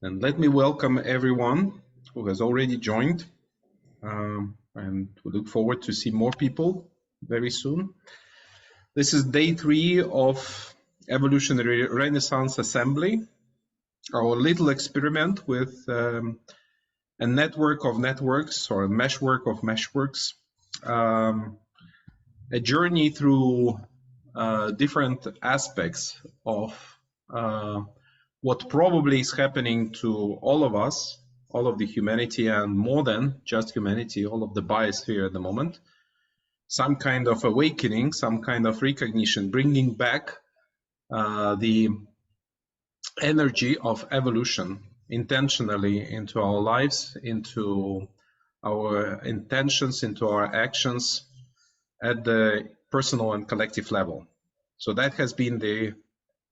And let me welcome everyone who has already joined. And we look forward to see more people very soon. This is day 3 of Evolutionary Renaissance Assembly, our little experiment with a network of networks or a meshwork of meshworks, a journey through different aspects of what probably is happening to all of us, all of the humanity, and more than just humanity, all of the biosphere at the moment. Some kind of awakening, some kind of recognition, bringing back the energy of evolution intentionally into our lives, into our intentions, into our actions at the personal and collective level. So that has been the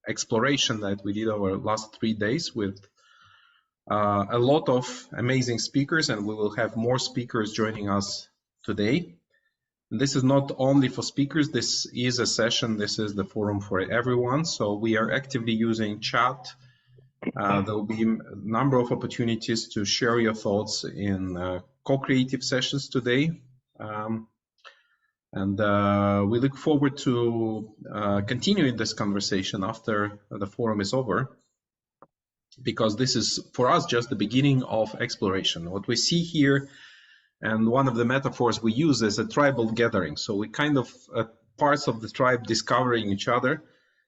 exploration that we did over the last 3 days with a lot of amazing speakers, and we will have more speakers joining us today. And this is not only for speakers, this is a session, this is the forum for everyone. So we are actively using chat. There will be a number of opportunities to share your thoughts in co-creative sessions today. And we look forward to continuing this conversation after the forum is over, because this is, for us, just the beginning of exploration. What we see here, and one of the metaphors we use, is a tribal gathering. So we kind of, parts of the tribe discovering each other,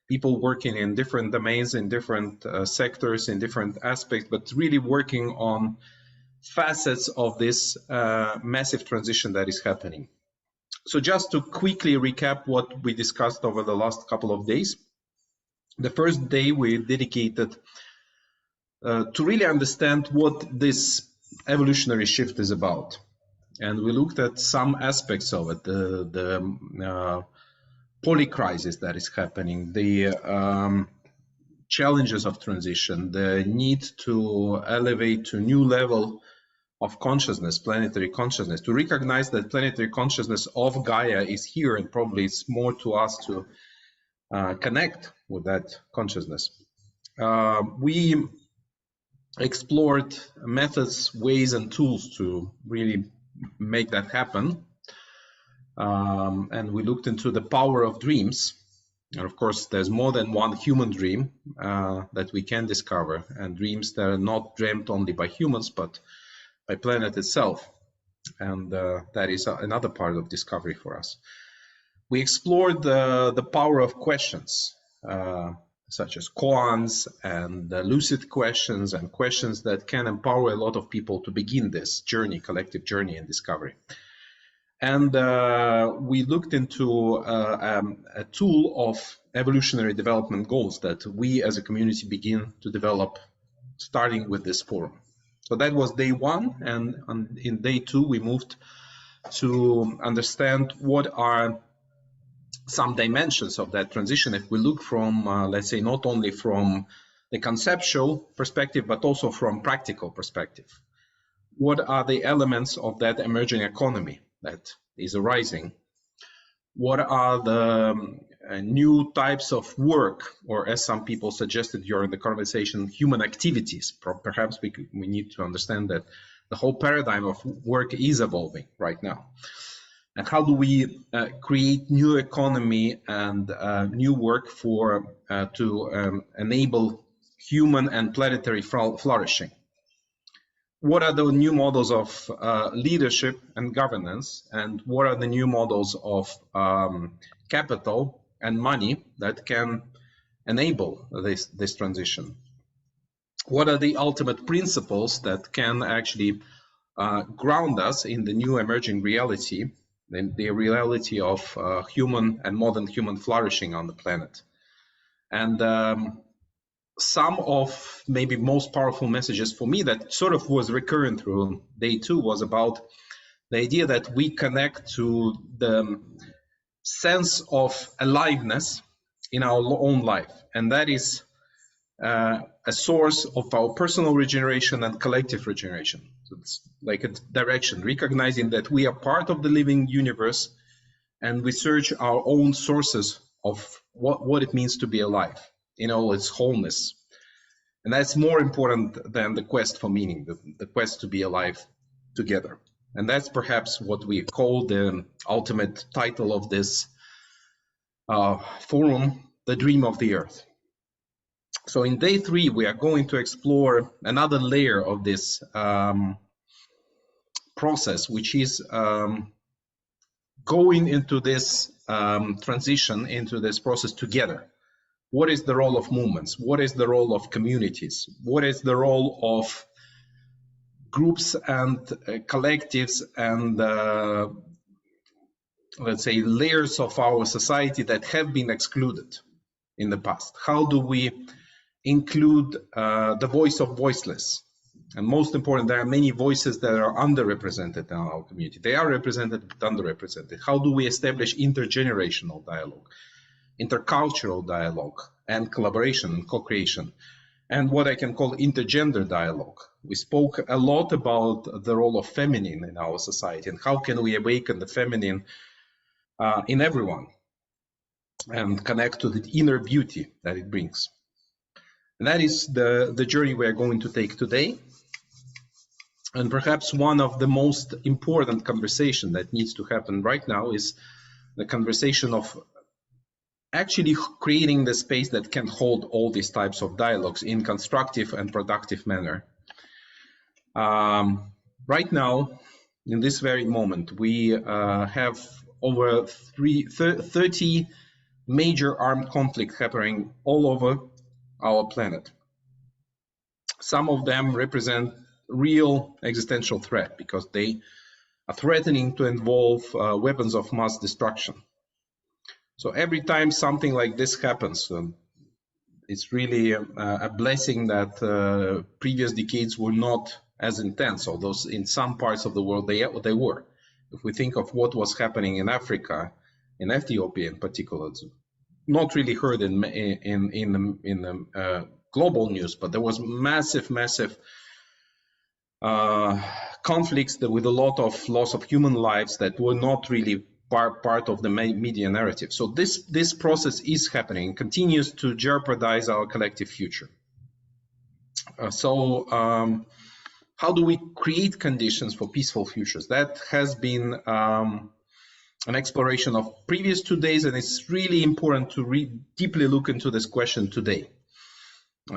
people working in different domains, in different sectors, in different aspects, but really working on facets of this massive transition that is happening. So just to quickly recap what we discussed over the last couple of days. The first day we dedicated to really understand what this evolutionary shift is about. And we looked at some aspects of it, the polycrisis that is happening, the challenges of transition, the need to elevate to a new level of consciousness, planetary consciousness, to recognize that planetary consciousness of Gaia is here, and probably it's more to us to connect with that consciousness. We explored methods, ways, and tools to really make that happen. And we looked into the power of dreams. And of course, there's more than one human dream that we can discover, and dreams that are not dreamt only by humans, but by planet itself. And that is another part of discovery for us. We explored the power of questions, such as koans and lucid questions, and questions that can empower a lot of people to begin this journey, collective journey and discovery. And we looked into a tool of evolutionary development goals that we as a community begin to develop, starting with this forum. So that was day 1, and in day 2 we moved to understand what are some dimensions of that transition if we look from, let's say, not only from the conceptual perspective, but also from practical perspective. What are the elements of that emerging economy that is arising? What are the new types of work, or as some people suggested during the conversation, human activities? Perhaps we need to understand that the whole paradigm of work is evolving right now. And how do we create new economy and new work for to enable human and planetary flourishing? What are the new models of leadership and governance, and what are the new models of capital and money that can enable this transition? What are the ultimate principles that can actually ground us in the new emerging reality, the reality of human and modern human flourishing on the planet? And some of maybe most powerful messages for me that sort of was recurrent through day 2 was about the idea that we connect to the sense of aliveness in our own life, and that is a source of our personal regeneration and collective regeneration. So it's like a direction, recognizing that we are part of the living universe, and we search our own sources of what it means to be alive in all its wholeness. And that's more important than the quest for meaning, the quest to be alive together. And that's perhaps what we call the ultimate title of this forum, The Dream of the Earth. So in day 3, we are going to explore another layer of this process, which is going into this transition, into this process together. What is the role of movements? What is the role of communities? What is the role of groups and collectives and let's say layers of our society that have been excluded in the past? How do we include the voice of voiceless? And most important, there are many voices that are underrepresented in our community. They are represented but underrepresented. How do we establish intergenerational dialogue, intercultural dialogue, and collaboration and co-creation, and what I can call intergender dialogue? We spoke a lot about the role of feminine in our society and how can we awaken the feminine in everyone and connect to the inner beauty that it brings. And that is the journey we are going to take today. And perhaps one of the most important conversation that needs to happen right now is the conversation of actually creating the space that can hold all these types of dialogues in constructive and productive manner. Right now, in this very moment, we have over 30 major armed conflicts happening all over our planet. Some of them represent real existential threat because they are threatening to involve weapons of mass destruction. So every time something like this happens, it's really a blessing that previous decades were not as intense, although in some parts of the world they were. If we think of what was happening in Africa, in Ethiopia in particular, it's not really heard in the global news, but there was massive conflicts with a lot of loss of human lives that were not really part of the media narrative. So this process is happening, continues to jeopardize our collective future. How do we create conditions for peaceful futures? That has been an exploration of previous 2 days, and it's really important to deeply look into this question today.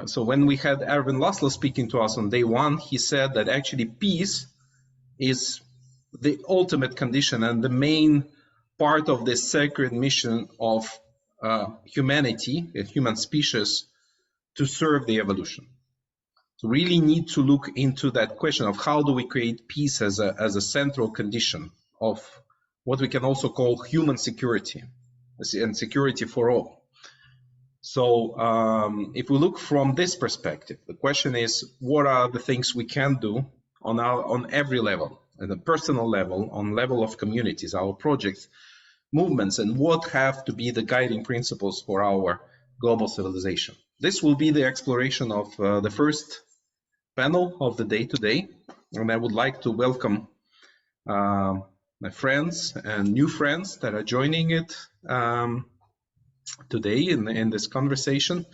So when we had Erwin Laszlo speaking to us on day 1, he said that actually peace is the ultimate condition and the main part of the sacred mission of humanity, the human species, to serve the evolution. So really need to look into that question of how do we create peace as a central condition of what we can also call human security and security for all. So if we look from this perspective, the question is, what are the things we can do on every level, at the personal level, on level of communities, our projects, movements, and what have to be the guiding principles for our global civilization? This will be the exploration of the first panel of the day today, and I would like to welcome my friends and new friends that are joining it today in this conversation.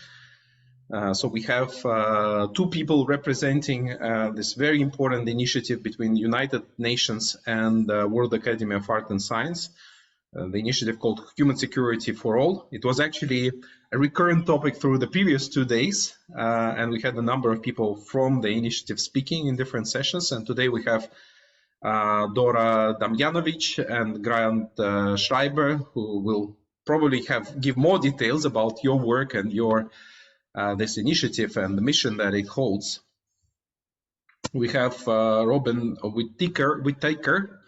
So we have 2 people representing this very important initiative between United Nations and World Academy of Art and Science, the initiative called Human Security for All. It was actually a recurrent topic through the previous 2 days, and we had a number of people from the initiative speaking in different sessions. And today we have Dora Damjanovic and Grant Schreiber, who will probably give more details about your work and your this initiative and the mission that it holds. We have Robyn Whittaker,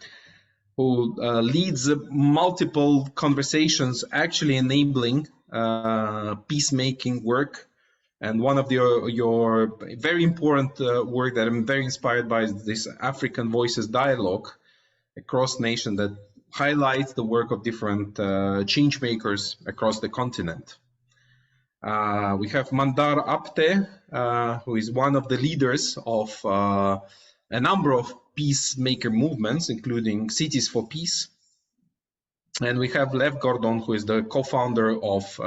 who leads multiple conversations actually enabling peacemaking work. And one of your very important work that I'm very inspired by is this African Voices Dialogue across nation that highlights the work of different change makers across the continent. We have Mandar Apte, who is one of the leaders of a number of peacemaker movements, including Cities for Peace. And we have Lev Gordon, who is the co-founder of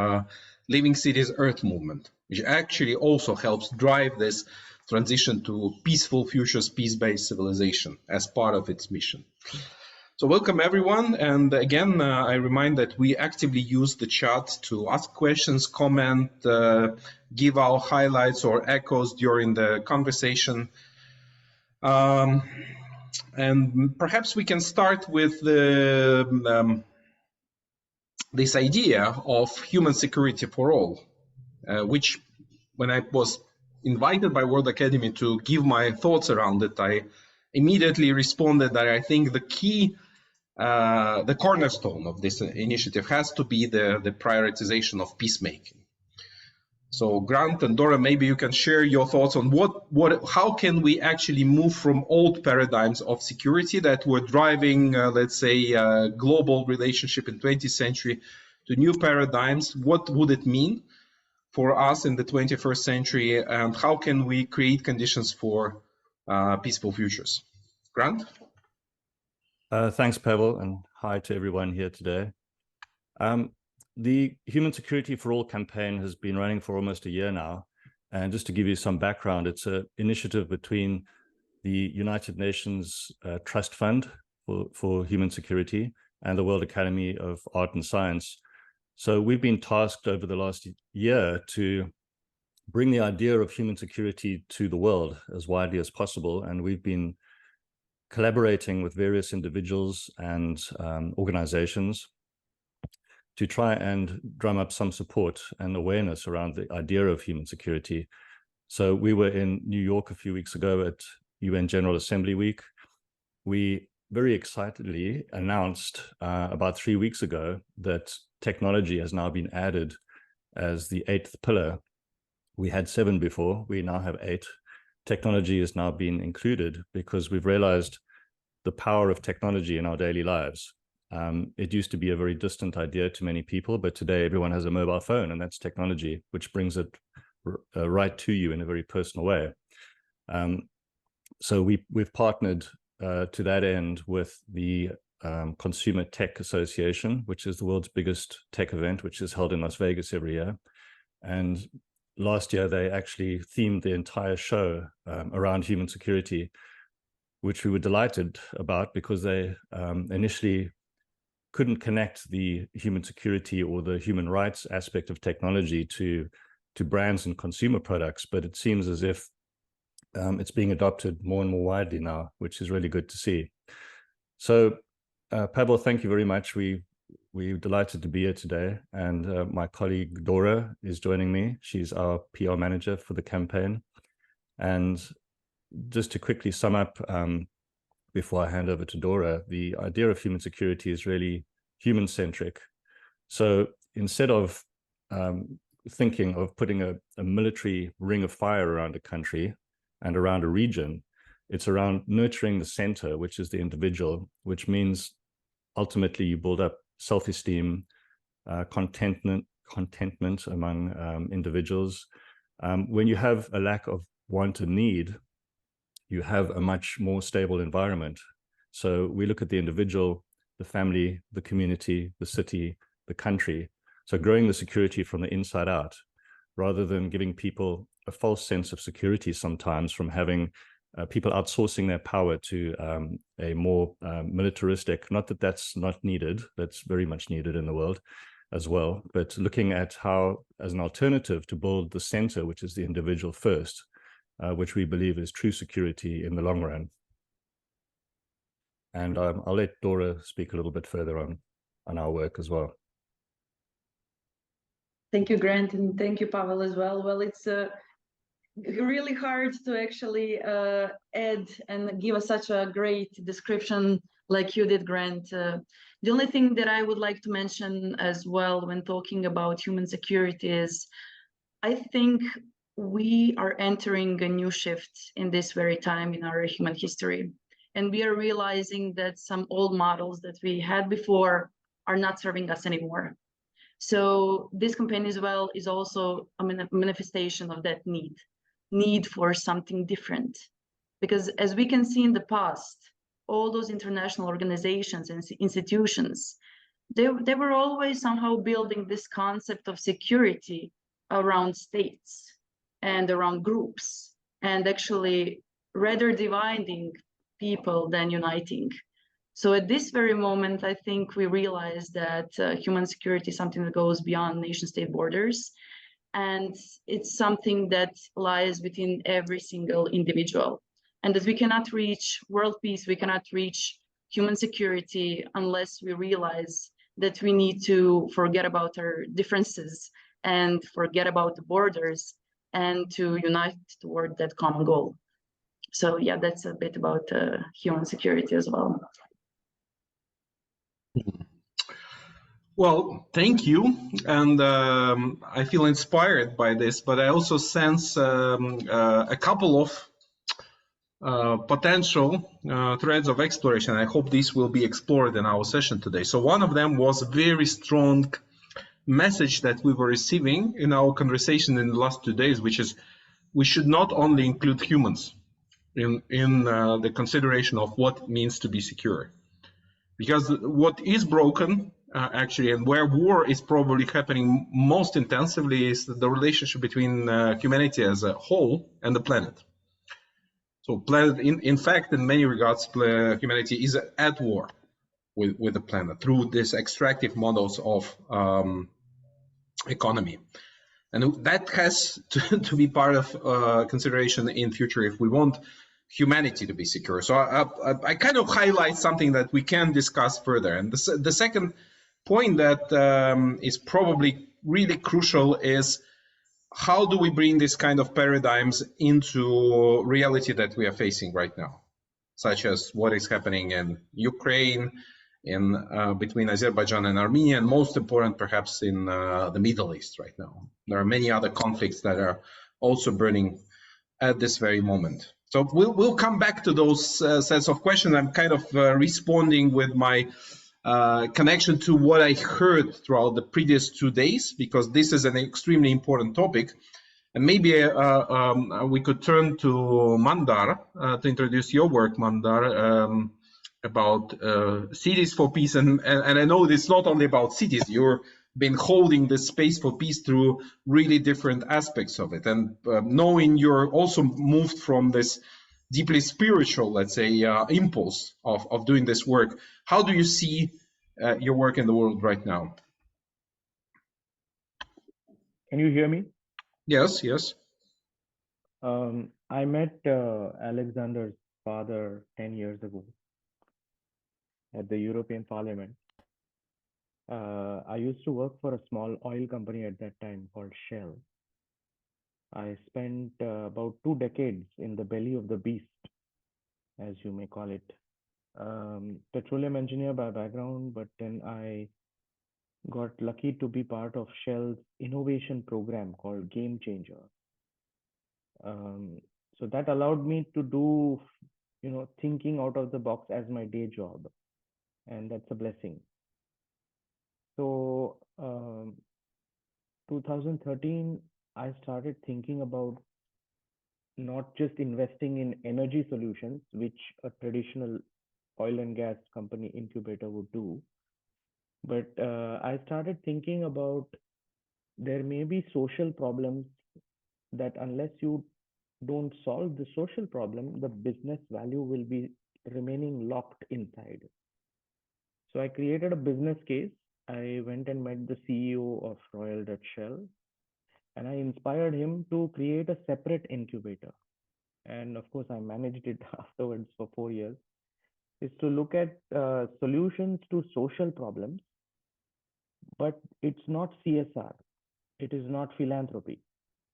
Living Cities Earth movement, which actually also helps drive this transition to peaceful futures, peace-based civilization as part of its mission. So welcome everyone, and again, I remind that we actively use the chat to ask questions, comment, give our highlights or echoes during the conversation. And perhaps we can start with this idea of human security for all, which when I was invited by World Academy to give my thoughts around it, I immediately responded that I think the key, the cornerstone of this initiative has to be the prioritization of peacemaking. So Grant and Dora, maybe you can share your thoughts on how can we actually move from old paradigms of security that were driving, let's say, global relationship in 20th century to new paradigms. What would it mean for us in the 21st century, and how can we create conditions for peaceful futures? Grant? Thanks, Pavel, and hi to everyone here today. The Human Security for All campaign has been running for almost a year now. And just to give you some background, it's an initiative between the United Nations Trust Fund for Human Security and the World Academy of Art and Science. So we've been tasked over the last year to bring the idea of human security to the world as widely as possible. And we've been collaborating with various individuals and organizations to try and drum up some support and awareness around the idea of human security. So we were in New York a few weeks ago at UN General Assembly Week. We very excitedly announced about 3 weeks ago that technology has now been added as the 8th pillar. We had 7 before, we now have 8. Technology is now being included because we've realized the power of technology in our daily lives. It used to be a very distant idea to many people, but today everyone has a mobile phone, and that's technology, which brings it right to you in a very personal way. So we've partnered to that end with the Consumer Tech Association, which is the world's biggest tech event, which is held in Las Vegas every year. And last year, they actually themed the entire show around human security, which we were delighted about because they initially couldn't connect the human security or the human rights aspect of technology to brands and consumer products, but it seems as if it's being adopted more and more widely now, which is really good to see. So, Pavel, thank you very much. We're delighted to be here today, and my colleague Dora is joining me. She's our PR manager for the campaign. And just to quickly sum up, before I hand over to Dora, the idea of human security is really human-centric. So instead of thinking of putting a military ring of fire around a country and around a region, it's around nurturing the center, which is the individual, which means ultimately you build up self-esteem, contentment among individuals. When you have a lack of want and need, you have a much more stable environment. So we look at the individual, the family, the community, the city, the country. So growing the security from the inside out, rather than giving people a false sense of security sometimes from having people outsourcing their power to a more militaristic, not that that's not needed, that's very much needed in the world as well, but looking at how, as an alternative, to build the center, which is the individual first, which we believe is true security in the long run. And I'll let Dora speak a little bit further on our work as well. Thank you, Grant, and thank you, Pavel, as well. Well, it's really hard to actually add and give us such a great description like you did, Grant. The only thing that I would like to mention as well when talking about human security is I think we are entering a new shift in this very time in our human history. And we are realizing that some old models that we had before are not serving us anymore. So this campaign as well is also a manifestation of that need for something different. Because as we can see in the past, all those international organizations and institutions, they were always somehow building this concept of security around states and around groups, and actually rather dividing people than uniting. So at this very moment, I think we realize that human security is something that goes beyond nation state borders. And it's something that lies within every single individual. And that we cannot reach world peace, we cannot reach human security unless we realize that we need to forget about our differences and forget about the borders and to unite toward that common goal. So yeah, that's a bit about human security as well. Well, thank you. And I feel inspired by this, but I also sense a couple of potential threads of exploration. I hope these will be explored in our session today. So one of them was a very strong message that we were receiving in our conversation in the last 2 days, which is we should not only include humans in the consideration of what it means to be secure. Because what is broken, actually, and where war is probably happening most intensively is the relationship between humanity as a whole and the planet. So planet, in fact, in many regards, humanity is at war with the planet through these extractive models of economy. And that has to be part of consideration in future if we want humanity to be secure. So I kind of highlight something that we can discuss further. And the second point that is probably really crucial is how do we bring this kind of paradigms into reality that we are facing right now, such as what is happening in Ukraine, in between Azerbaijan and Armenia, and most important, perhaps in the Middle East right now. There are many other conflicts that are also burning at this very moment. So we'll come back to those sets of questions. I'm kind of responding with my connection to what I heard throughout the previous 2 days, because this is an extremely important topic. And maybe we could turn to Mandar to introduce your work, Mandar, about cities for peace. And I know it's not only about cities. You've been holding this space for peace through really different aspects of it. And knowing you're also moved from this deeply spiritual, let's say, impulse of doing this work, how do you see your work in the world right now? Can you hear me? Yes, yes. I met Alexander's father 10 years ago at the European Parliament. I used to work for a small oil company at that time called Shell. I spent about 2 decades in the belly of the beast, as you may call it. Petroleum engineer by background, but then I got lucky to be part of Shell's innovation program called Game Changer. So that allowed me to do, thinking out of the box as my day job, and that's a blessing. So 2013, I started thinking about not just investing in energy solutions, which a traditional oil and gas company incubator would do, but I started thinking about there may be social problems that unless you don't solve the social problem, the business value will be remaining locked inside. So I created a business case. I went and met the CEO of Royal Dutch Shell, and I inspired him to create a separate incubator. And of course, I managed it afterwards for 4 years, is to look at solutions to social problems, but it's not CSR. It is not philanthropy.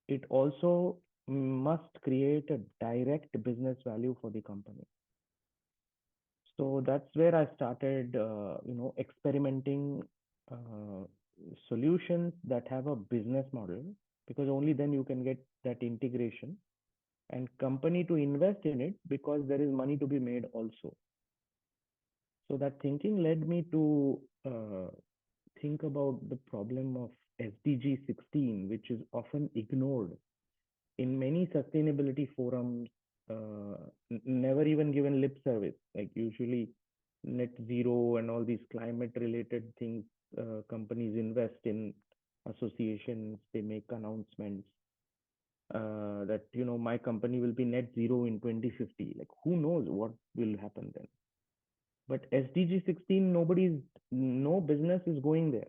It also must create a direct business value for the company. So that's where I started, experimenting solutions that have a business model, because only then you can get that integration and company to invest in it, because there is money to be made also. So that thinking led me to think about the problem of SDG 16, which is often ignored in many sustainability forums, never even given lip service. Like usually net zero and all these climate related things. Companies invest in associations, they make announcements that, you know, my company will be net zero in 2050. Like, who knows what will happen then? But SDG 16, no business is going there.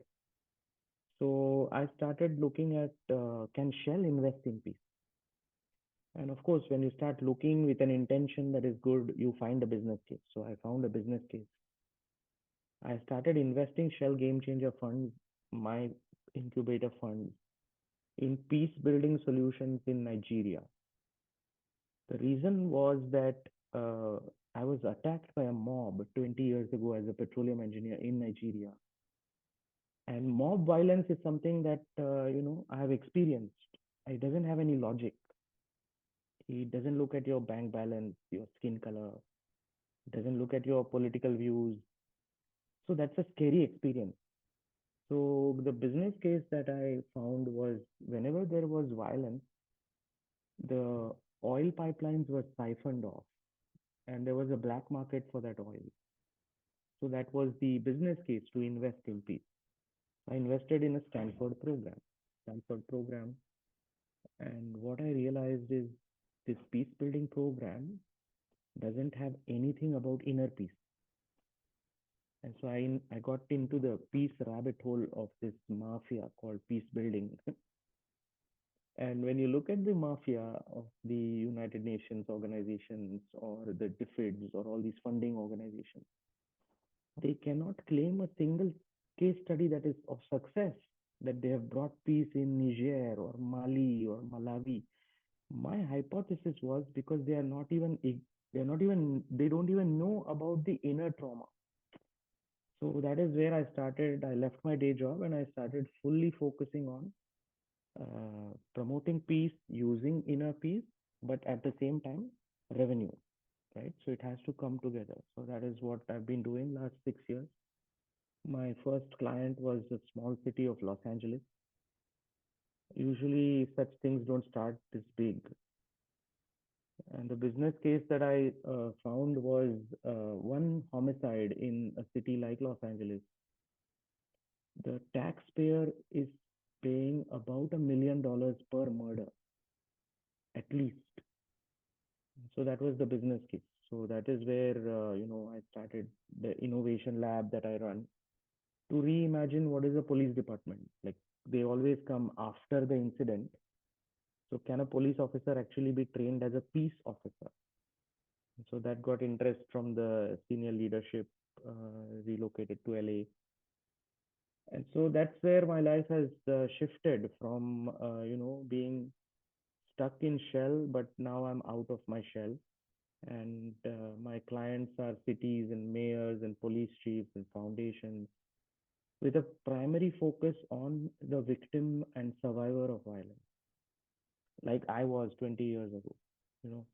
So I started looking at, can Shell invest in peace? And of course, when you start looking with an intention that is good, you find a business case. So I found a business case. I started investing Shell Game Changer funds, my incubator funds, in peace building solutions in Nigeria. The reason was that I was attacked by a mob 20 years ago as a petroleum engineer in Nigeria. And mob violence is something that, I have experienced. It doesn't have any logic. It doesn't look at your bank balance, your skin color. It doesn't look at your political views. So that's a scary experience. So the business case that I found was, whenever there was violence, the oil pipelines were siphoned off and there was a black market for that oil. So that was the business case to invest in peace. I invested in a Stanford program. And what I realized is this peace building program doesn't have anything about inner peace. And so I got into the peace rabbit hole of this mafia called peace building. And when you look at the mafia of the United Nations organizations or the DFIDs or all these funding organizations, they cannot claim a single case study that is of success, that they have brought peace in Niger or Mali or Malawi. My hypothesis was because they don't even know about the inner trauma. So that is where I started. I left my day job and I started fully focusing on promoting peace using inner peace, but at the same time, revenue, right? So it has to come together. So that is what I've been doing last 6 years. My first client was the small city of Los Angeles. Usually such things don't start this big. And the business case that I found was one homicide in a city like Los Angeles. The taxpayer is paying about $1 million per murder, at least. So that was the business case. So that is where, I started the innovation lab that I run to reimagine what is a police department. Like, they always come after the incident. So can a police officer actually be trained as a peace officer? So that got interest from the senior leadership, relocated to LA. And so that's where my life has shifted from, being stuck in shell, but now I'm out of my shell. And my clients are cities and mayors and police chiefs and foundations with a primary focus on the victim and survivor of violence, like I was 20 years ago.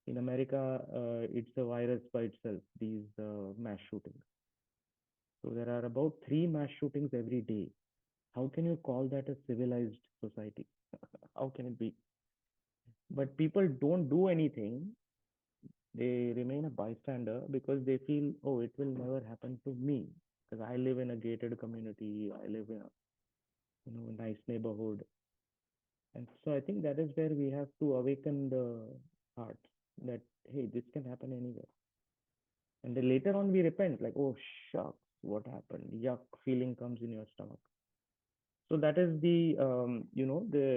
In America, it's a virus by itself, these mass shootings. So there are about 3 mass shootings every day. How can you call that a civilized society? How can it be? But people don't do anything. They remain a bystander because they feel, oh, it will never happen to me because I live in a gated community. I live in a nice neighborhood. And so I think that is where we have to awaken the hearts that, hey, this can happen anywhere. And then later on we repent, like, oh, shucks, what happened? Yuck feeling comes in your stomach. So that is the,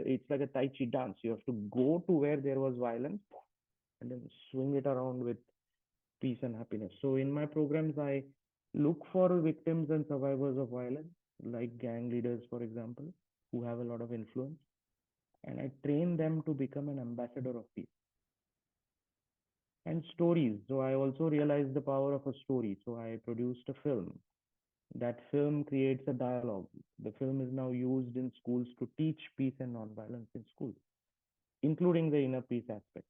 it's like a Tai Chi dance. You have to go to where there was violence and then swing it around with peace and happiness. So in my programs, I look for victims and survivors of violence, like gang leaders, for example, who have a lot of influence. And I train them to become an ambassador of peace. And stories. So I also realized the power of a story. So I produced a film. That film creates a dialogue. The film is now used in schools to teach peace and nonviolence in schools, including the inner peace aspect.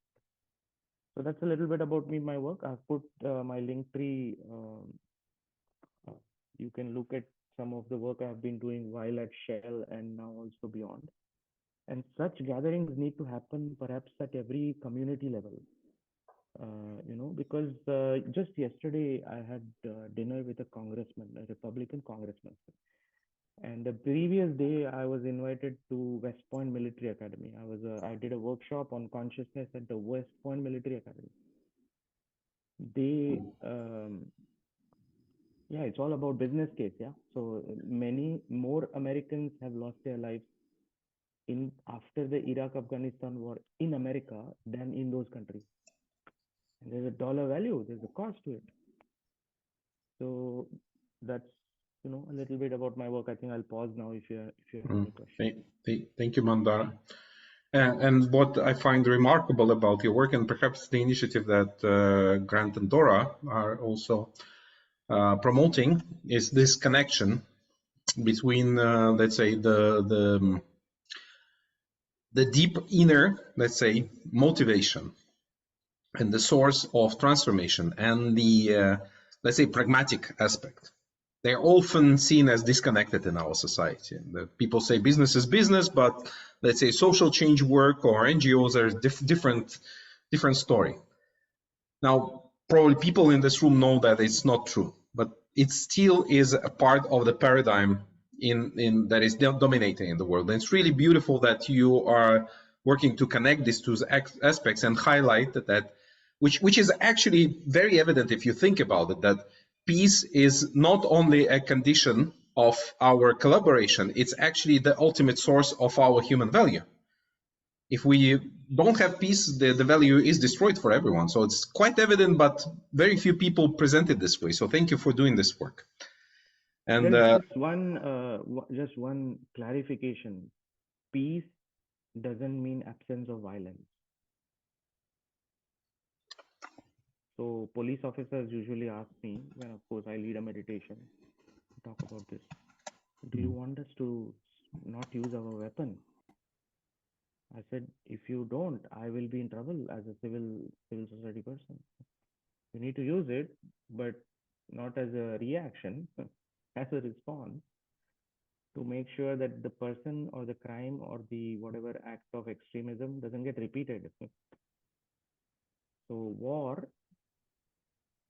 So that's a little bit about me, my work. I've put my link tree. You can look at some of the work I've been doing while at Shell and now also beyond. And such gatherings need to happen perhaps at every community level. You know, because just yesterday I had dinner with a congressman, a Republican congressman. And the previous day, I was invited to West Point Military Academy. I did a workshop on consciousness at the West Point Military Academy. Yeah, it's all about business case. Yeah, so many more Americans have lost their lives after the Iraq-Afghanistan war in America than in those countries. And there's a dollar value. There's a cost to it. So that's, you know, a little bit about my work. I think I'll pause now if you have any questions. Thank you, Mandar. And what I find remarkable about your work, and perhaps the initiative that Grant and Dora are also promoting, is this connection between, let's say, the deep inner, let's say, motivation and the source of transformation and the, let's say, pragmatic aspect. They're often seen as disconnected in our society. People say business is business, but let's say social change work or NGOs are different story. Now, probably people in this room know that it's not true, but it still is a part of the paradigm that is dominating in the world. And it's really beautiful that you are working to connect these two aspects and highlight that which is actually very evident if you think about it, that peace is not only a condition of our collaboration, it's actually the ultimate source of our human value. If we don't have peace, the value is destroyed for everyone. So it's quite evident, but very few people present it this way. So thank you for doing this work. And just one clarification. Peace doesn't mean absence of violence. So police officers usually ask me, when of course I lead a meditation, talk about this. Do you want us to not use our weapon? I said, if you don't, I will be in trouble as a civil society person. You need to use it, but not as a reaction, as a response to make sure that the person or the crime or the whatever act of extremism doesn't get repeated. So war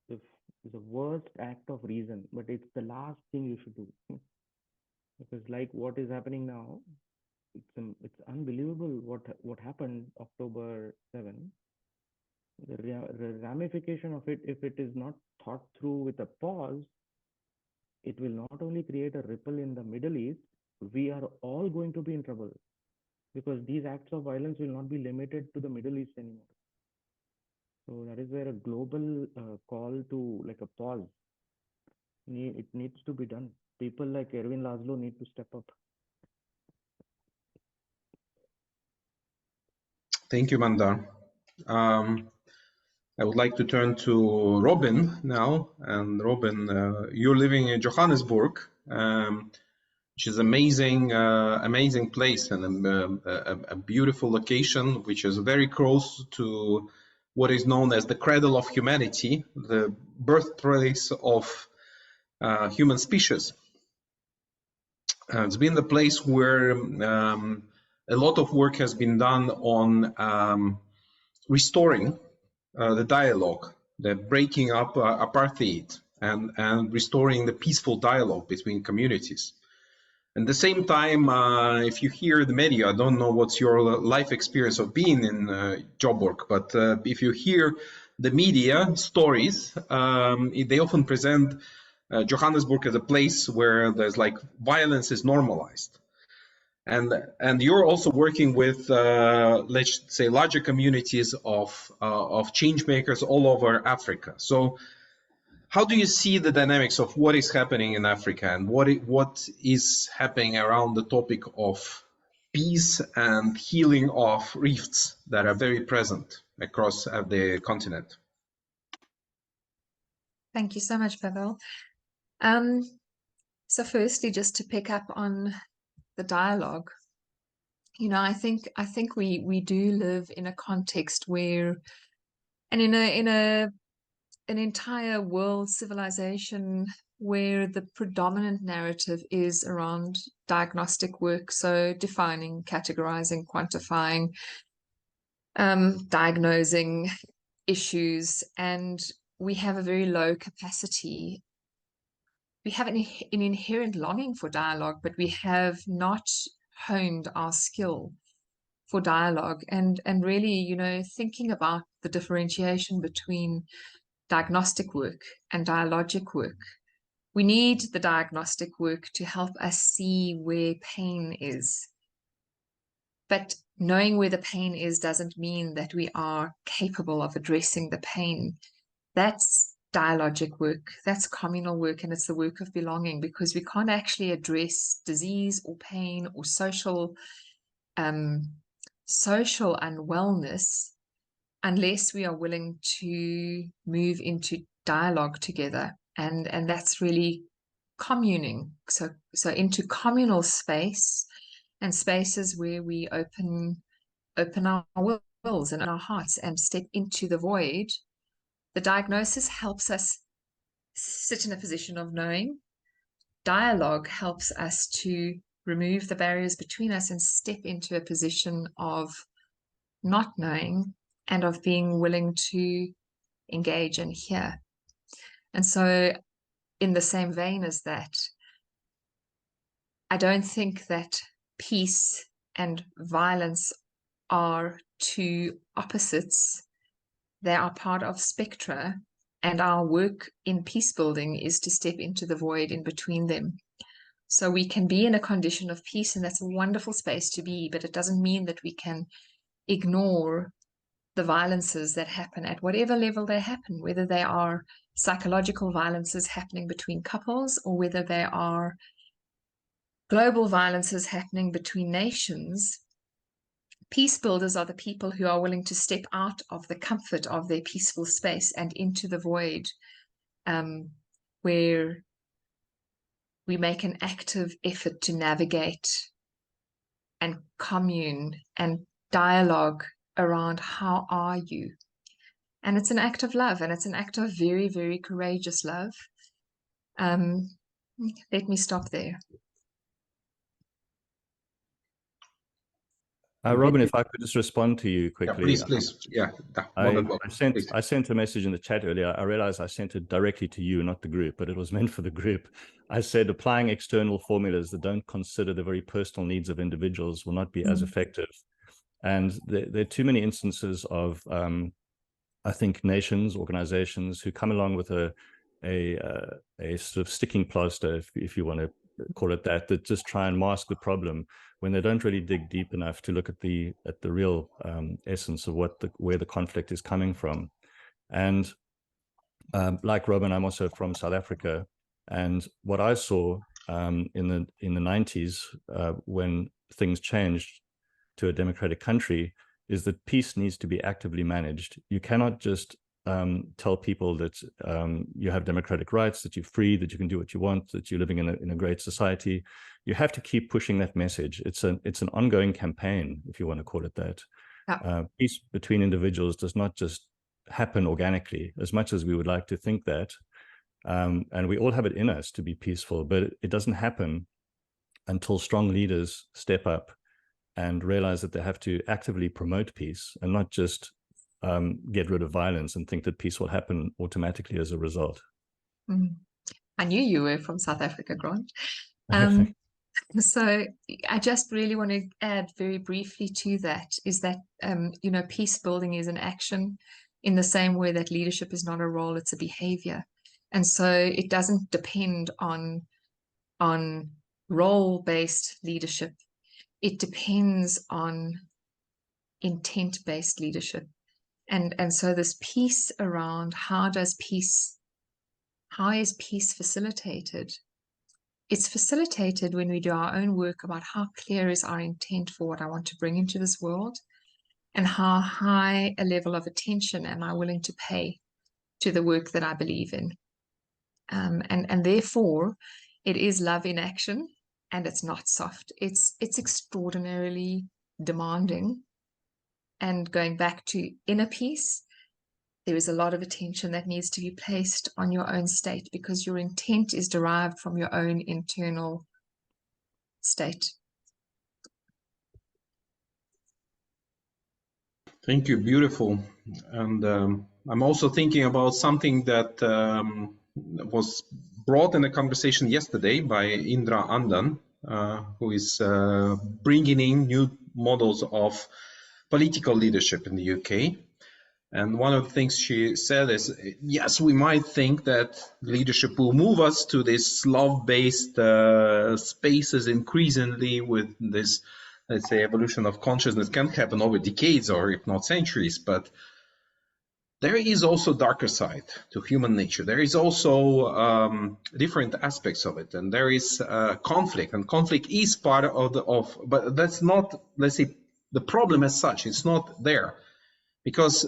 is the worst act of reason, but it's the last thing you should do. Because like what is happening now, it's unbelievable what happened October 7. The ramification of it, if it is not thought through with a pause, it will not only create a ripple in the Middle East, we are all going to be in trouble, because these acts of violence will not be limited to the Middle East anymore. So that is where a global call to like a pause, it needs to be done. People like Erwin Laszlo need to step up. Thank you, Mandar. I would like to turn to Robyn now. And Robyn, you're living in Johannesburg, which is amazing place and a beautiful location, which is very close to what is known as the cradle of humanity, the birthplace of human species. It's been the place where a lot of work has been done on restoring the dialogue, the breaking up apartheid, and restoring the peaceful dialogue between communities. At the same time, if you hear the media, I don't know what's your life experience of being in job work, but if you hear the media stories, they often present Johannesburg as a place where there's like violence is normalized. And you're also working with, let's say, larger communities of change makers all over Africa. So how do you see the dynamics of what is happening in Africa and what is happening around the topic of peace and healing of rifts that are very present across the continent? Thank you so much, Pavel. So firstly, just to pick up on the dialogue, you know, I think we do live in a context where, and in an entire world civilization where the predominant narrative is around diagnostic work, so defining, categorizing, quantifying, diagnosing, issues, and we have a very low capacity. We have an inherent longing for dialogue, but we have not honed our skill for dialogue. And really, you know, thinking about the differentiation between diagnostic work and dialogic work. We need the diagnostic work to help us see where pain is. But knowing where the pain is doesn't mean that we are capable of addressing the pain. That's dialogic work, that's communal work, and it's the work of belonging, because we can't actually address disease or pain or social unwellness unless we are willing to move into dialogue together, and that's really communing. So into communal space and spaces where we open our wills and our hearts and step into the void. The diagnosis helps us sit in a position of knowing. Dialogue helps us to remove the barriers between us and step into a position of not knowing and of being willing to engage and hear. And so, in the same vein as that, I don't think that peace and violence are two opposites. They are part of spectra, and our work in peace building is to step into the void in between them. So we can be in a condition of peace, and that's a wonderful space to be, but it doesn't mean that we can ignore the violences that happen at whatever level they happen, whether they are psychological violences happening between couples or whether they are global violences happening between nations. Peace builders are the people who are willing to step out of the comfort of their peaceful space and into the void, where we make an active effort to navigate and commune and dialogue around how are you. And it's an act of love, and it's an act of very, very courageous love. Let me stop there. Robyn, if I could just respond to you quickly. Yeah, please. Yeah, I sent a message in the chat earlier. I realized I sent it directly to you, not the group, but it was meant for the group. I said applying external formulas that don't consider the very personal needs of individuals will not be as effective. And there are too many instances of, I think, nations, organizations who come along with a sort of sticking plaster, if you want to call it that just try and mask the problem when they don't really dig deep enough to look at the real essence of where the conflict is coming from. And like Robyn, I'm also from South Africa, and what I saw in the 90s when things changed to a democratic country is that peace needs to be actively managed. You cannot just tell people that you have democratic rights, that you're free, that you can do what you want, that you're living in a great society. You have to keep pushing that message. It's an ongoing campaign, if you want to call it that. Yeah. Peace between individuals does not just happen organically, as much as we would like to think that. And we all have it in us to be peaceful, but it doesn't happen until strong leaders step up and realize that they have to actively promote peace and not just get rid of violence and think that peace will happen automatically as a result. I knew you were from South Africa, Grant. So I just really want to add very briefly to that is that, you know, peace building is an action in the same way that leadership is not a role, it's a behavior. And so it doesn't depend on role-based leadership. It depends on intent-based leadership. And so this piece around how is peace facilitated? It's facilitated when we do our own work about how clear is our intent for what I want to bring into this world, and how high a level of attention am I willing to pay to the work that I believe in. And therefore, it is love in action, and it's not soft. It's extraordinarily demanding. And going back to inner peace, there is a lot of attention that needs to be placed on your own state, because your intent is derived from your own internal state. Thank you, beautiful. And I'm also thinking about something that was brought in a conversation yesterday by Indra Andan, who is bringing in new models of political leadership in the UK. And one of the things she said is, yes, we might think that leadership will move us to this love-based spaces increasingly with this, let's say, evolution of consciousness can happen over decades or if not centuries, but there is also darker side to human nature. There is also different aspects of it, and there is conflict, and conflict is part of but that's not, let's say, the problem as such. It's not there because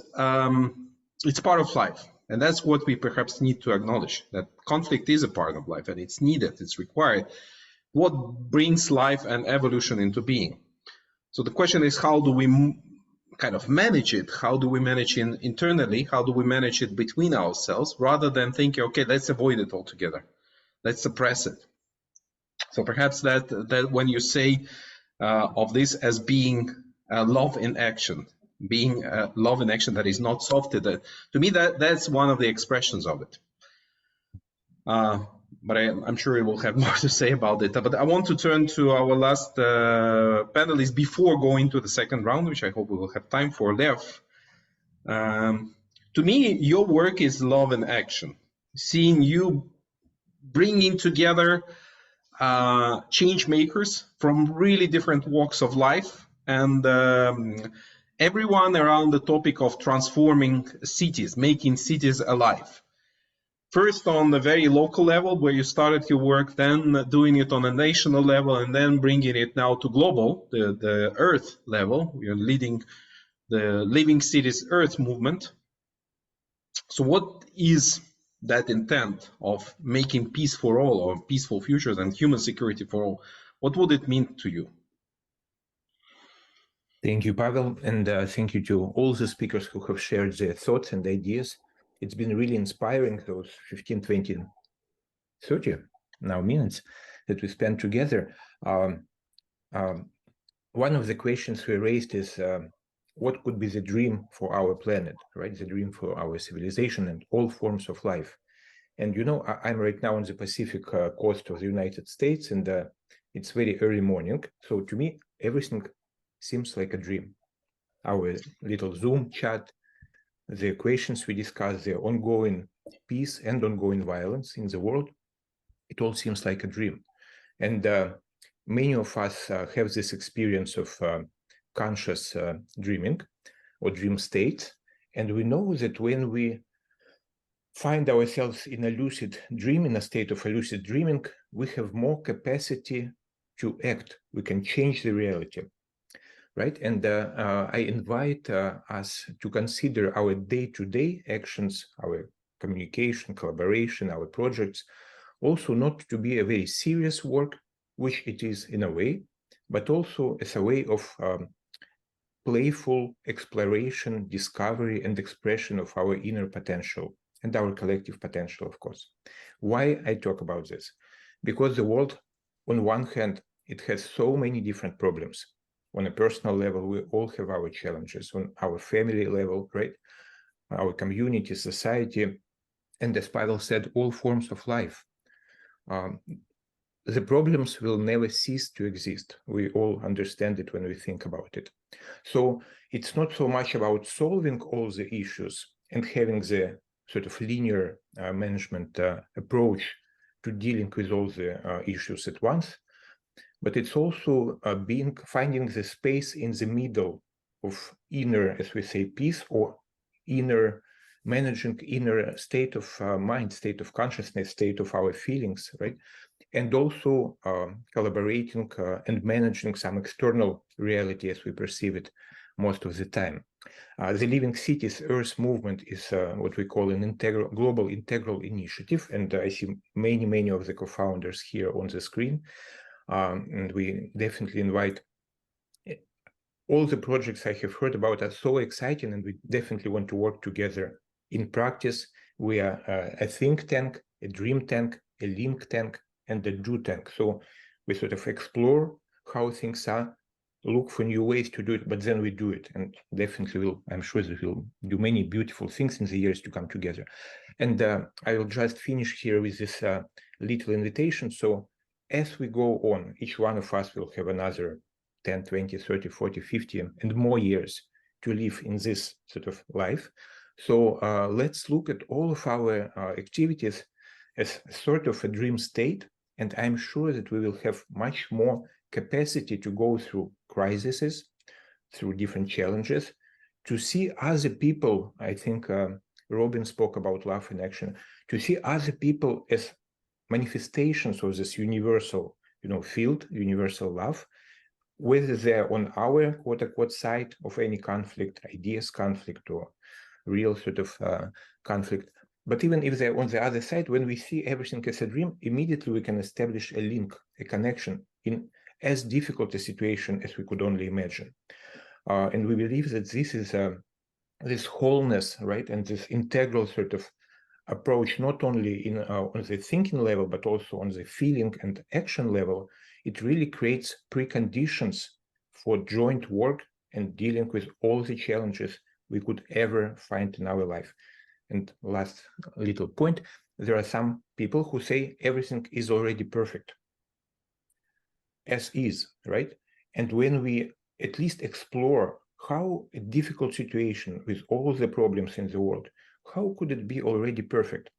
it's part of life, and that's what we perhaps need to acknowledge, that conflict is a part of life and it's needed, it's required. What brings life and evolution into being? So the question is, how do we kind of manage it? How do we manage it internally? How do we manage it between ourselves, rather than thinking, okay, let's avoid it altogether, let's suppress it? So perhaps that when you say of this as being love in action, being love in action that is not softed, to me that's one of the expressions of it. But I'm sure we will have more to say about it. But I want to turn to our last panelist before going to the second round, which I hope we will have time for. Lev, to me, your work is love in action. Seeing you bringing together change makers from really different walks of life, and everyone around the topic of transforming cities, making cities alive. First on the very local level where you started your work, then doing it on a national level, and then bringing it now to global, the Earth level. You're leading the Living Cities Earth movement. So what is that intent of making peace for all, or peaceful futures and human security for all? What would it mean to you? Thank you, Pavel, and thank you to all the speakers who have shared their thoughts and ideas. It's been really inspiring, those 15, 20, 30 now minutes that we spent together. One of the questions we raised is, what could be the dream for our planet, right? The dream for our civilization and all forms of life. And, you know, I'm right now on the Pacific coast of the United States, and it's very early morning. So to me, everything seems like a dream. Our little Zoom chat, the equations we discussed, the ongoing peace and ongoing violence in the world, it all seems like a dream. And many of us have this experience of conscious dreaming or dream state. And we know that when we find ourselves in a lucid dream, in a state of a lucid dreaming, we have more capacity to act. We can change the reality. Right, and I invite us to consider our day-to-day actions, our communication, collaboration, our projects, also not to be a very serious work, which it is in a way, but also as a way of playful exploration, discovery, and expression of our inner potential and our collective potential, of course. Why I talk about this? Because the world, on one hand, it has so many different problems. On a personal level, we all have our challenges. On our family level, right? Our community, society, and as Pavel said, all forms of life. The problems will never cease to exist. We all understand it when we think about it. So it's not so much about solving all the issues and having the sort of linear management approach to dealing with all the issues at once, but it's also finding the space in the middle of inner, as we say, peace, or inner managing inner state of mind, state of consciousness, state of our feelings, right? And also collaborating and managing some external reality as we perceive it most of the time. The Living Cities Earth movement is what we call an global integral initiative, and I see many of the co-founders here on the screen. And we definitely invite all the projects I have heard about are so exciting, and we definitely want to work together in practice. We are a think tank, a dream tank, a link tank, and a do tank. So we sort of explore how things are look for new ways to do it, but then we do it, and definitely will. I'm sure that we'll do many beautiful things in the years to come together. And I will just finish here with this little invitation. So as we go on, each one of us will have another 10, 20, 30, 40, 50, and more years to live in this sort of life. So let's look at all of our activities as sort of a dream state. And I'm sure that we will have much more capacity to go through crises, through different challenges, to see other people. I think Robyn spoke about love in action, to see other people as manifestations of this universal, field, universal love, whether they're on our quote-unquote side of any conflict, ideas conflict, or real sort of conflict. But even if they're on the other side, when we see everything as a dream, immediately we can establish a link, a connection in as difficult a situation as we could only imagine. And we believe that this is this wholeness, right, and this integral sort of approach, not only in on the thinking level, but also on the feeling and action level, it really creates preconditions for joint work and dealing with all the challenges we could ever find in our life. And last little point, there are some people who say everything is already perfect, as is, right? And when we at least explore how a difficult situation with all the problems in the world, how could it be already perfect?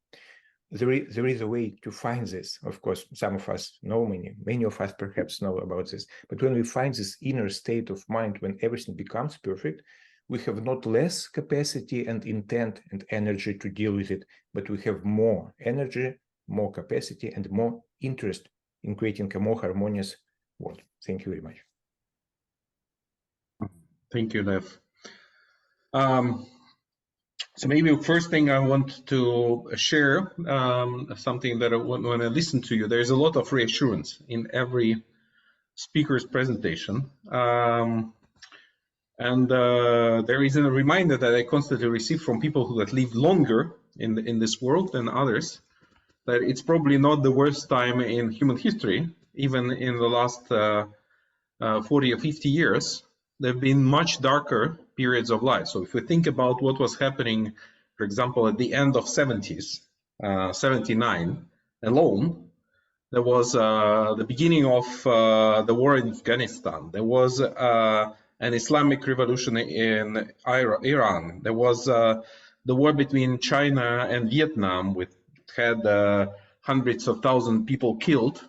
There is a way to find this. Of course, some of us know, many of us perhaps know about this. But when we find this inner state of mind, when everything becomes perfect, we have not less capacity and intent and energy to deal with it, but we have more energy, more capacity, and more interest in creating a more harmonious world. Thank you very much. Thank you, Lev. So maybe the first thing I want to share, something that when I listen to you, there's a lot of reassurance in every speaker's presentation. And there is a reminder that I constantly receive from people who have lived longer in this world than others, that it's probably not the worst time in human history. Even in the last 40 or 50 years, there have been much darker periods of life. So if we think about what was happening, for example, at the end of 70s, 79 alone, there was the beginning of the war in Afghanistan. There was an Islamic revolution in Iran. There was the war between China and Vietnam, which had hundreds of thousands of people killed,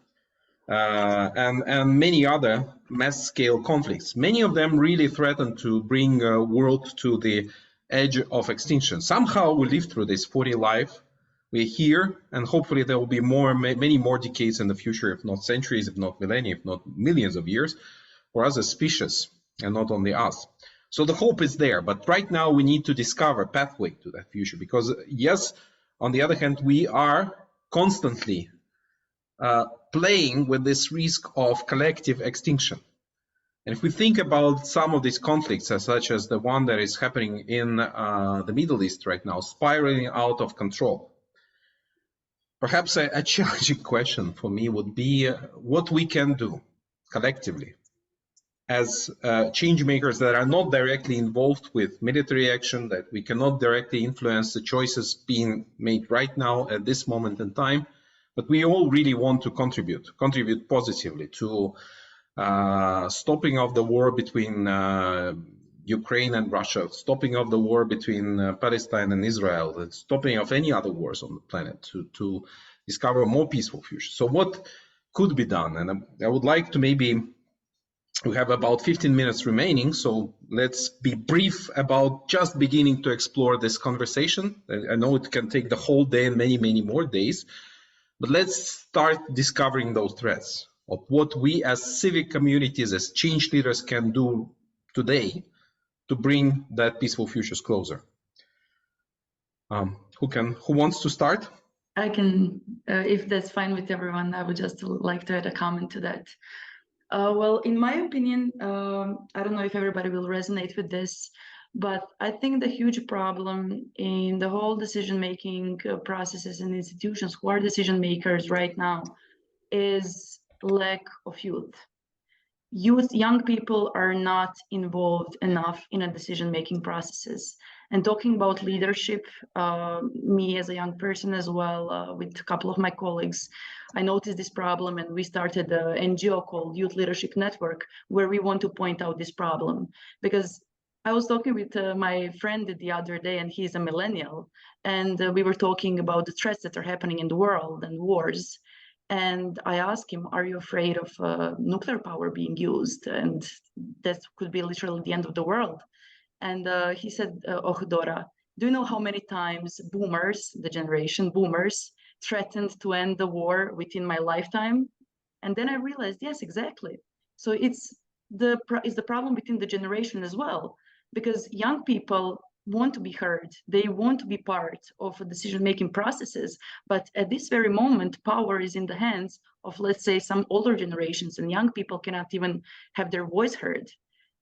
and many other mass-scale conflicts. Many of them really threatened to bring the world to the edge of extinction. Somehow we lived through this 40 life. We're here, and hopefully there will be many more decades in the future, if not centuries, if not millennia, if not millions of years, for us as species, and not only us. So the hope is there, but right now we need to discover a pathway to that future, because yes, on the other hand, we are constantly playing with this risk of collective extinction. And if we think about some of these conflicts, such as the one that is happening in the Middle East right now, spiraling out of control, perhaps a challenging question for me would be what we can do collectively as change makers that are not directly involved with military action, that we cannot directly influence the choices being made right now at this moment in time, but we all really want to contribute positively to stopping of the war between Ukraine and Russia, stopping of the war between Palestine and Israel, the stopping of any other wars on the planet, to discover a more peaceful future. So what could be done? And I would like to maybe, we have about 15 minutes remaining, so let's be brief about just beginning to explore this conversation. I know it can take the whole day and many, many more days, but let's start discovering those threads of what we as civic communities, as change leaders can do today to bring that peaceful futures closer. Who wants to start? I can, if that's fine with everyone. I would just like to add a comment to that. Well, in my opinion, I don't know if everybody will resonate with this, but I think the huge problem in the whole decision-making processes and institutions who are decision makers right now is lack of youth. young people are not involved enough in a decision-making processes. And talking about leadership, me as a young person as well, with a couple of my colleagues, I noticed this problem, and we started an NGO called Youth Leadership Network, where we want to point out this problem. Because I was talking with my friend the other day, and he's a millennial, and we were talking about the threats that are happening in the world and wars. And I asked him, are you afraid of nuclear power being used? And that could be literally the end of the world. And he said, oh, Dora, do you know how many times boomers, the generation boomers, threatened to end the war within my lifetime? And then I realized, yes, exactly. So it's the problem within the generation as well, because young people want to be heard, they want to be part of decision-making processes, but at this very moment, power is in the hands of, let's say, some older generations, and young people cannot even have their voice heard.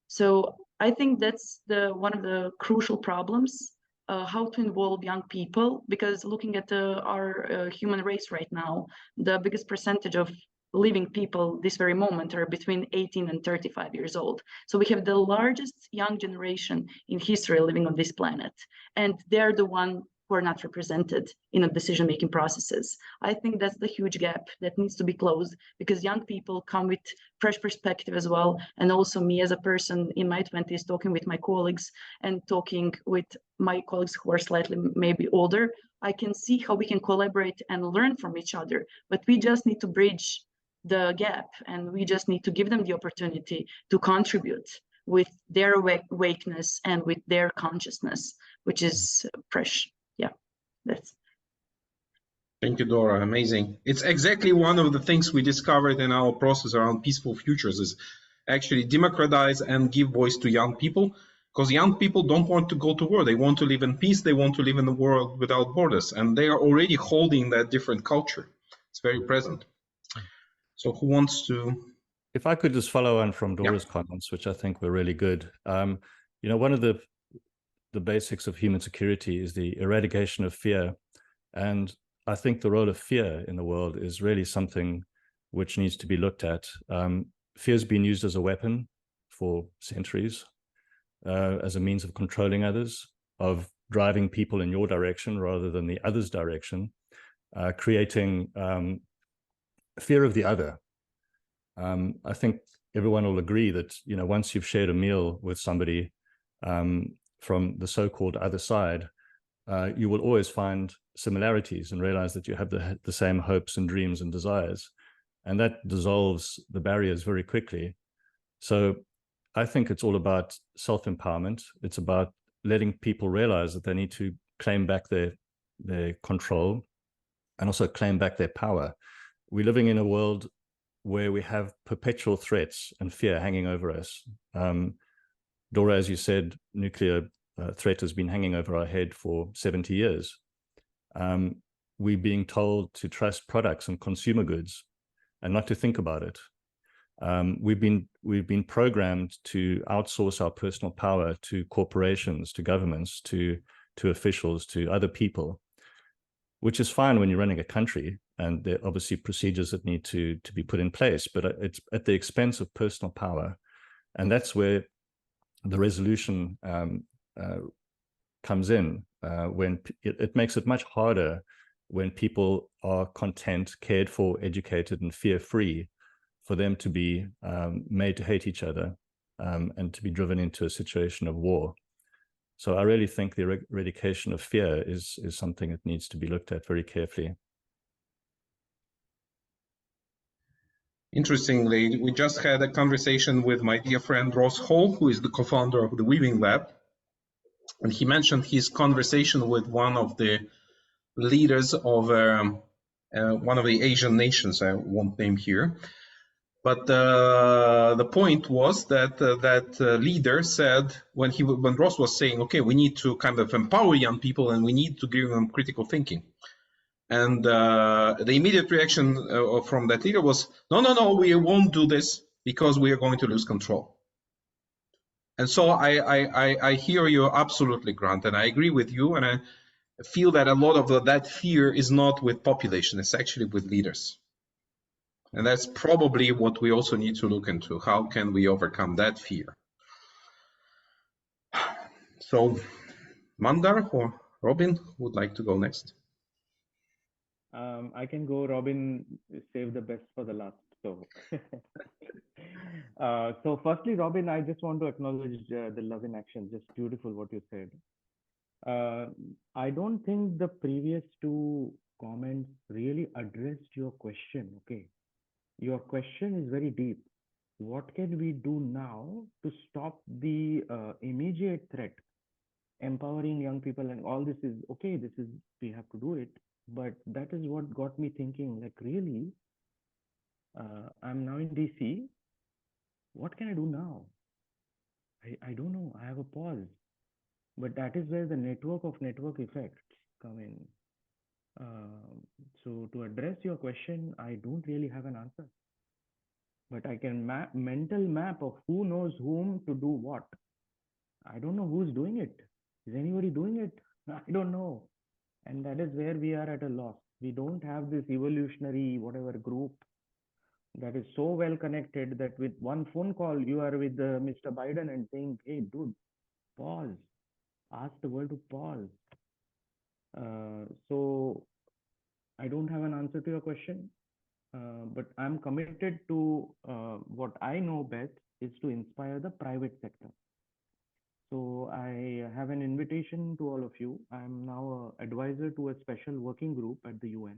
So I think that's one of the crucial problems, how to involve young people, because looking at our human race right now, the biggest percentage of living people this very moment are between 18 and 35 years old. So we have the largest young generation in history living on this planet, and they're the one who are not represented in the decision-making processes. I think that's the huge gap that needs to be closed, because young people come with fresh perspective as well. And also me as a person in my 20s, talking with my colleagues and talking with my colleagues who are slightly maybe older, I can see how we can collaborate and learn from each other. But we just need to bridge the gap, and we just need to give them the opportunity to contribute with their awakeness and with their consciousness, which is fresh. Yeah, that's. Thank you, Dora. Amazing. It's exactly one of the things we discovered in our process around peaceful futures, is actually democratize and give voice to young people, because young people don't want to go to war. They want to live in peace. They want to live in a world without borders, and they are already holding that different culture. It's very present. So who wants to? If I could just follow on from Dora's comments, which I think were really good. You know, one of the basics of human security is the eradication of fear. And I think the role of fear in the world is really something which needs to be looked at. Fear's been used as a weapon for centuries, as a means of controlling others, of driving people in your direction rather than the other's direction, creating fear of the other. I think everyone will agree that, you know, once you've shared a meal with somebody from the so-called other side, you will always find similarities and realize that you have the same hopes and dreams and desires, and that dissolves the barriers very quickly. So I think it's all about self-empowerment. It's about letting people realize that they need to claim back their control and also claim back their power. We're living in a world where we have perpetual threats and fear hanging over us. Dora, as you said, nuclear threat has been hanging over our head for 70 years. We're being told to trust products and consumer goods and not to think about it. We've been programmed to outsource our personal power to corporations, to governments, to officials, to other people, which is fine when you're running a country, and there are obviously procedures that need to be put in place, but it's at the expense of personal power. And that's where the resolution comes in, when it makes it much harder when people are content, cared for, educated, and fear-free, for them to be made to hate each other and to be driven into a situation of war. So I really think the eradication of fear is something that needs to be looked at very carefully. Interestingly, we just had a conversation with my dear friend Ross Hall, who is the co-founder of the Weaving Lab. And he mentioned his conversation with one of the leaders of one of the Asian nations, I won't name here. But the point was that that leader said, when Ross was saying, okay, we need to kind of empower young people and we need to give them critical thinking. And the immediate reaction from that leader was, no, we won't do this because we are going to lose control. And so I hear you absolutely, Grant, and I agree with you. And I feel that a lot of that fear is not with population, it's actually with leaders. And that's probably what we also need to look into. How can we overcome that fear? So, Mandar or Robyn would like to go next? I can go. Robyn, save the best for the last. So, so firstly, Robyn, I just want to acknowledge the love in action. Just beautiful what you said. I don't think the previous two comments really addressed your question. Okay, your question is very deep. What can we do now to stop the immediate threat? Empowering young people and all this is okay. This is, we have to do it. But that is what got me thinking, like, really, I'm now in DC. What can I do now? I don't know. I have a pause. But that is where the network of network effects come in. So to address your question, I don't really have an answer. But I can mental map of who knows whom to do what. I don't know who's doing it. Is anybody doing it? I don't know. And that is where we are at a loss. We don't have this evolutionary whatever group that is so well connected that with one phone call, you are with Mr. Biden and saying, hey, dude, pause. Ask the world to pause. So I don't have an answer to your question, but I'm committed to what I know best is to inspire the private sector. So I have an invitation to all of you. I'm now an advisor to a special working group at the UN.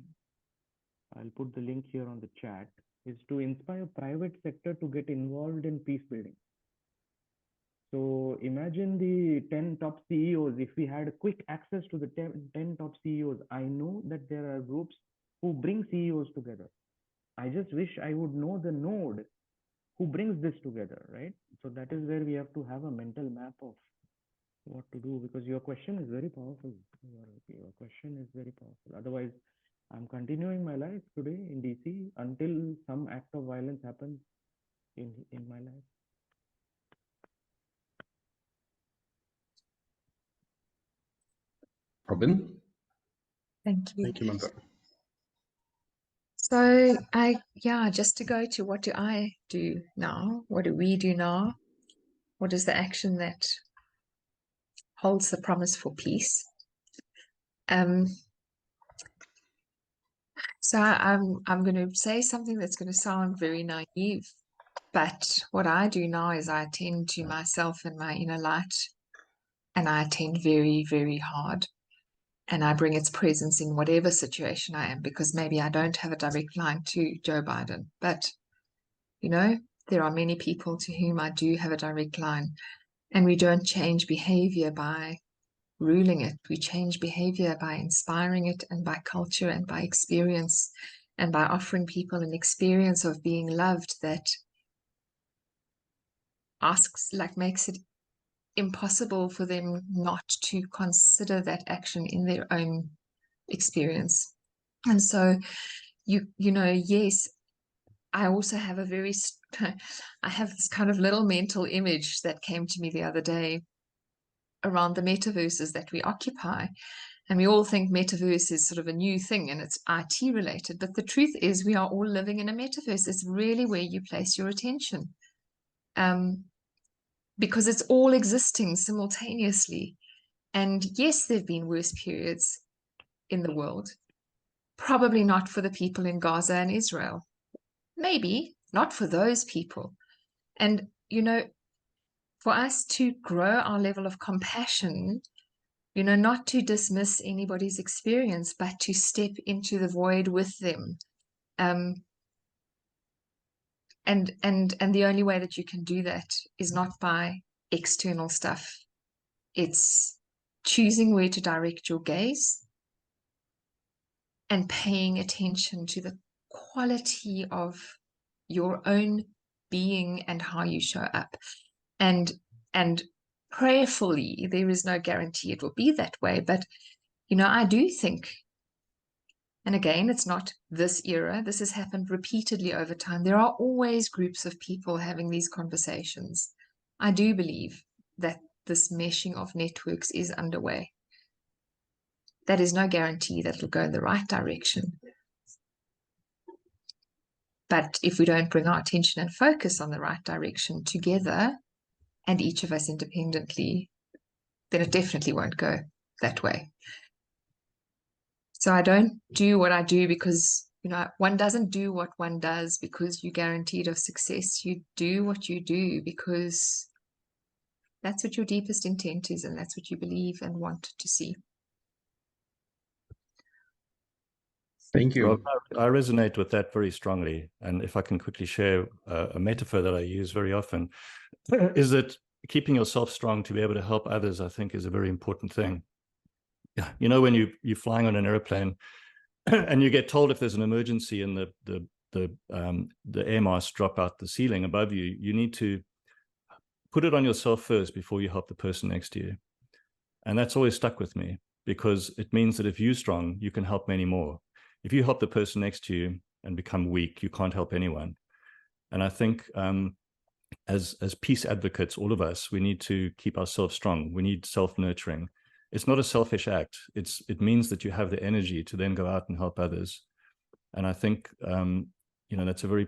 I'll put the link here on the chat. Is to inspire private sector to get involved in peace building. So imagine the 10 top CEOs. If we had quick access to the 10 top CEOs, I know that there are groups who bring CEOs together. I just wish I would know the node who brings this together, right? So that is where we have to have a mental map of what to do, because your question is very powerful. Your question is very powerful. Otherwise, I'm continuing my life today in DC until some act of violence happens in my life. Robyn? Thank you. Thank you, Mandar. So just to go to what do I do now? What do we do now? What is the action that holds the promise for peace? So I'm going to say something that's going to sound very naive, but what I do now is I attend to myself and my inner light, and I attend very, very hard. And I bring its presence in whatever situation I am, because maybe I don't have a direct line to Joe Biden. But, you know, there are many people to whom I do have a direct line. And we don't change behavior by ruling it. We change behavior by inspiring it, and by culture, and by experience, and by offering people an experience of being loved that makes it impossible for them not to consider that action in their own experience. And so yes, I also have I have this kind of little mental image that came to me the other day around the metaverses that we occupy. And we all think metaverse is sort of a new thing and it's IT related, but the truth is we are all living in a metaverse. It's really where you place your attention. Because it's all existing simultaneously. And yes, there have been worse periods in the world. Probably not for the people in Gaza and Israel. Maybe not for those people. And, for us to grow our level of compassion, not to dismiss anybody's experience, but to step into the void with them. And the only way that you can do that is not by external stuff. It's choosing where to direct your gaze and paying attention to the quality of your own being and how you show up. And prayerfully, there is no guarantee it will be that way. But, I do think, and again, it's not this era, this has happened repeatedly over time. There are always groups of people having these conversations. I do believe that this meshing of networks is underway. That is no guarantee that it'll go in the right direction. But if we don't bring our attention and focus on the right direction together, and each of us independently, then it definitely won't go that way. So I don't do what I do because, you know, one doesn't do what one does because you're guaranteed of success. You do what you do because that's what your deepest intent is, and that's what you believe and want to see. Thank you. Rob, I resonate with that very strongly. And if I can quickly share a metaphor that I use very often, is that keeping yourself strong to be able to help others, I think, is a very important thing. You know, when you're flying on an airplane and you get told if there's an emergency and the air masks drop out the ceiling above you, you need to put it on yourself first before you help the person next to you. And that's always stuck with me, because it means that if you're strong, you can help many more. If you help the person next to you and become weak, you can't help anyone. And I think as peace advocates, all of us, we need to keep ourselves strong. We need self-nurturing. It's not a selfish act. It means that you have the energy to then go out and help others. And I think, you know, that's a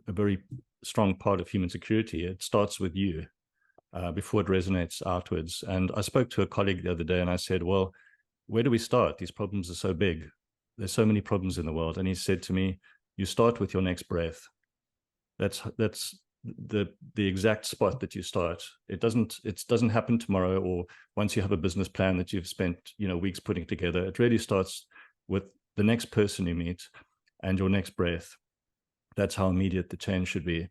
very strong part of human security. It starts with you before it resonates outwards. And I spoke to a colleague the other day and I said, well, where do we start? These problems are so big. There's so many problems in the world. And he said to me, you start with your next breath. That's the exact spot that you start. It doesn't happen tomorrow or once you have a business plan that you've spent, you know, weeks putting together. It really starts with the next person you meet and your next breath. That's how immediate the change should be.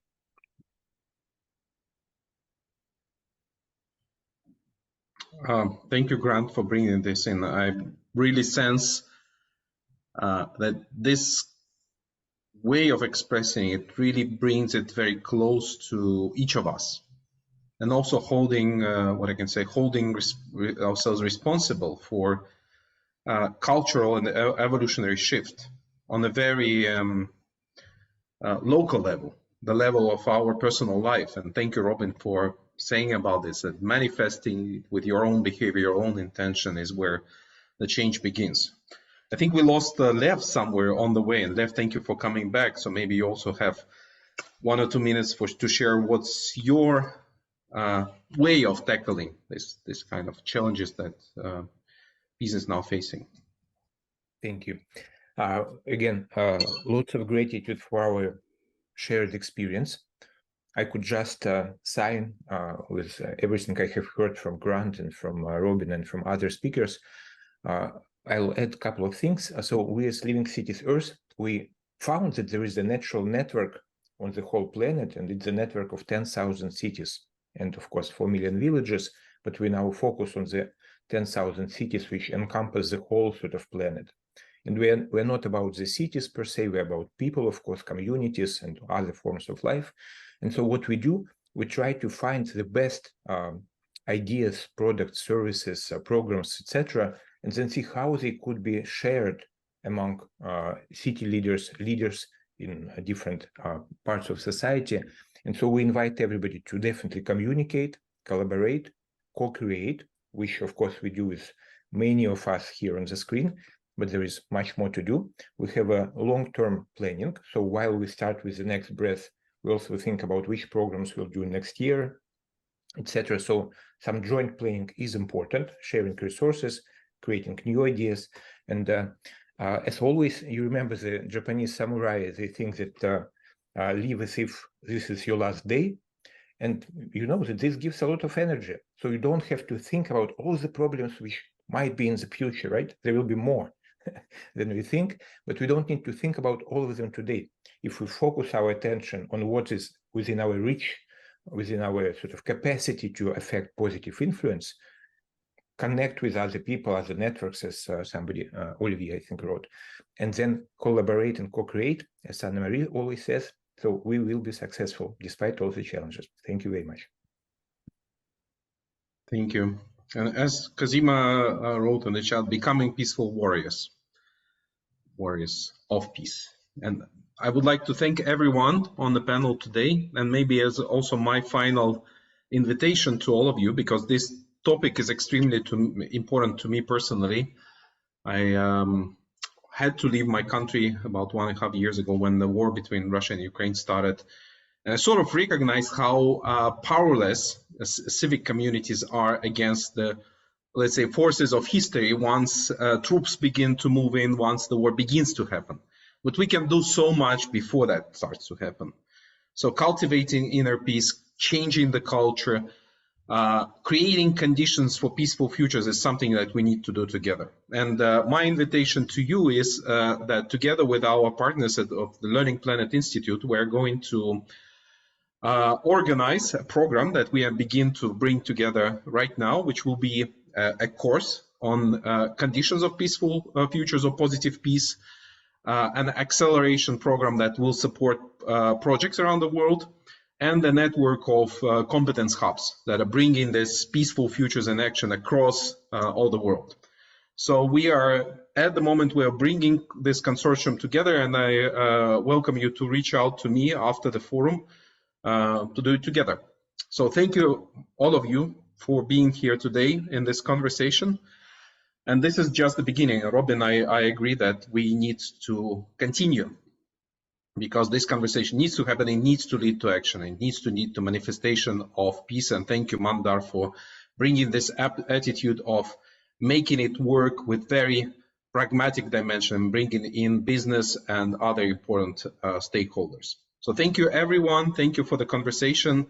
Thank you, Grant, for bringing this in. I really sense that this way of expressing it really brings it very close to each of us, and also holding holding ourselves responsible for cultural and evolutionary shift on a very local level, the level of our personal life. And thank you, Robyn, for saying about this, that manifesting with your own behavior, your own intention is where the change begins. I think we lost Lev somewhere on the way, and Lev, thank you for coming back. So maybe you also have 1 or 2 minutes to share what's your way of tackling this kind of challenges that business is now facing. Thank you. Again, lots of gratitude for our shared experience. I could just sign with everything I have heard from Grant and from Robyn and from other speakers. I'll add a couple of things. So we as Living Cities Earth, we found that there is a natural network on the whole planet, and it's a network of 10,000 cities and of course 4 million villages, but we now focus on the 10,000 cities which encompass the whole sort of planet. And we're not about the cities per se, we're about people, of course, communities and other forms of life. And so what we do, we try to find the best ideas, products, services, programs, etc., and then see how they could be shared among city leaders in different parts of society. And so we invite everybody to definitely communicate, collaborate, co-create, which of course we do with many of us here on the screen, but there is much more to do. We have a long-term planning. So while we start with the next breath, we also think about which programs we'll do next year, etc. So some joint planning is important, sharing resources, creating new ideas. And as always, you remember the Japanese samurai, they think that live as if this is your last day. And you know that this gives a lot of energy. So you don't have to think about all the problems which might be in the future, right? There will be more than we think, but we don't need to think about all of them today. If we focus our attention on what is within our reach, within our sort of capacity to affect positive influence, connect with other people, other networks, as somebody, Olivier, I think, wrote, and then collaborate and co-create, as Anna-Marie always says, so we will be successful despite all the challenges. Thank you very much. Thank you. And as Kazima wrote in the chat, becoming peaceful warriors of peace. And I would like to thank everyone on the panel today, and maybe as also my final invitation to all of you, because this topic is extremely important to me personally. I had to leave my country about 1.5 years ago when the war between Russia and Ukraine started. And I sort of recognized how powerless civic communities are against the, let's say, forces of history once troops begin to move in, once the war begins to happen. But we can do so much before that starts to happen. So cultivating inner peace, changing the culture, creating conditions for peaceful futures is something that we need to do together. And my invitation to you is that together with our partners of the Learning Planet Institute, we're going to organize a program that we begin to bring together right now, which will be a course on conditions of peaceful futures or positive peace, an acceleration program that will support projects around the world, and a network of competence hubs that are bringing this peaceful futures in action across all the world. So we are, at the moment, we are bringing this consortium together, and I welcome you to reach out to me after the forum to do it together. So thank you, all of you, for being here today in this conversation. And this is just the beginning. Robyn, I agree that we need to continue, because this conversation needs to happen. It needs to lead to action. It needs to lead to manifestation of peace. And thank you, Mandar, for bringing this attitude of making it work with very pragmatic dimension, bringing in business and other important stakeholders. So thank you, everyone. Thank you for the conversation.